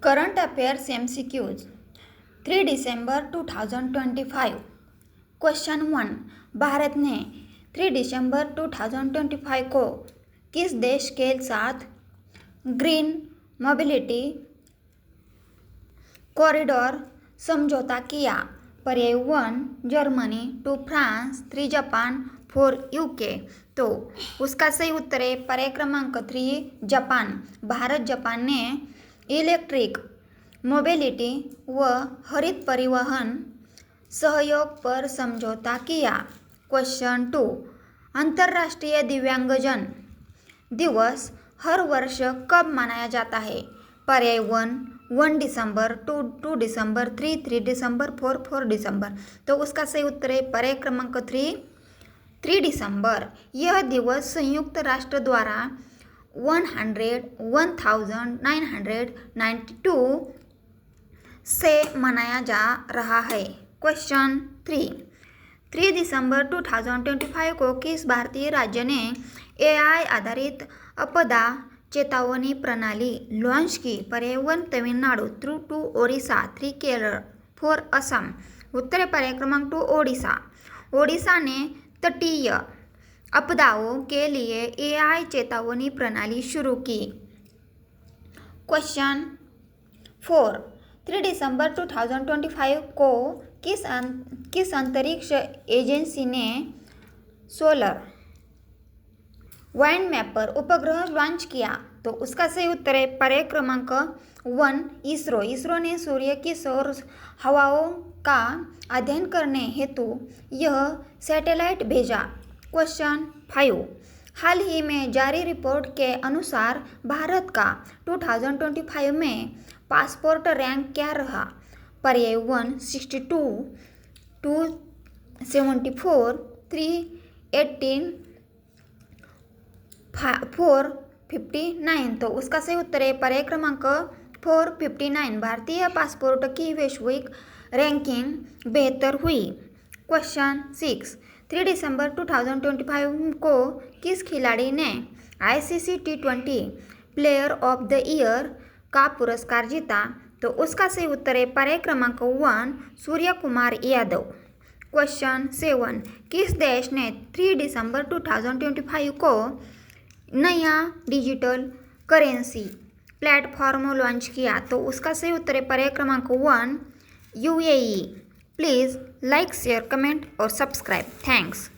Current affairs MCQs 3 दिसंबर 2025। Question 1। Bharat ने 3 दिसंबर 2025 को किस देश के साथ ग्रीन मोबिलिटी कॉरिडोर समझौता किया? पर्याय 1 जर्मनी, 2 फ्रांस, 3 जापान, 4 UK। तो उसका सही उत्तर है पर्याय क्रमांक 3 जापान। भारत जापान ने इलेक्ट्रिक मोबिलिटी व हरित परिवहन सहयोग पर समझौता किया। क्वेश्चन 2। अंतर्राष्ट्रीय दिव्यांगजन दिवस हर वर्ष कब मनाया जाता है? पर्याय 1 दिसंबर, 2 दिसंबर, 3 दिसंबर, 4 दिसंबर। तो उसका सही उत्तर है पर्याय क्रमांक 3 दिसंबर। यह दिवस संयुक्त राष्ट्र द्वारा 1992 से मनाया जा रहा है। क्वेश्चन 3 दिसंबर 2025 को किस भारतीय राज्य ने AI आधारित आपदा चेतावनी प्रणाली लॉन्च की? पर्याय 1 तमिलनाडु, 2 ओडिशा, 3 केरल, 4 असम। उत्तर है पर्याय क्रमांक 2 ओडिशा। ओडिशा ने तटीय आपदाओं के लिए AI चेतावनी प्रणाली शुरू की। क्वेश्चन 4। 3 दिसंबर 2025 को किस अंतरिक्ष एजेंसी ने सोलर वाइंड मैपर उपग्रह लॉन्च किया? तो उसका सही उत्तर है पर्याय क्रमांक 1 इसरो। इसरो ने सूर्य की सौर हवाओं का अध्ययन करने हेतु यह सैटेलाइट भेजा। क्वेश्चन 5। हाल ही में जारी रिपोर्ट के अनुसार भारत का 2025 में पासपोर्ट रैंक क्या रहा? पर्याय 1 62, 2 74, 3 18, 4 59। तो उसका सही उत्तर है पर्याय क्रमांक 4 59। भारतीय पासपोर्ट की वैश्विक रैंकिंग बेहतर हुई। क्वेश्चन 6। 3 दिसंबर 2025 को किस खिलाड़ी ने ICC T20 player of the year का पुरस्कार जीता? तो उसका सही उत्तर है पर्याय क्रमांक 1 सूर्य कुमार यादव। क्वेश्चन 7। किस देश ने 3 दिसंबर 2025 को नया डिजिटल करेंसी प्लेटफॉर्म लॉन्च किया? तो उसका सही उत्तर है पर्याय क्रमांक 1 UAE। Please like, share, comment और सब्सक्राइब। थैंक्स।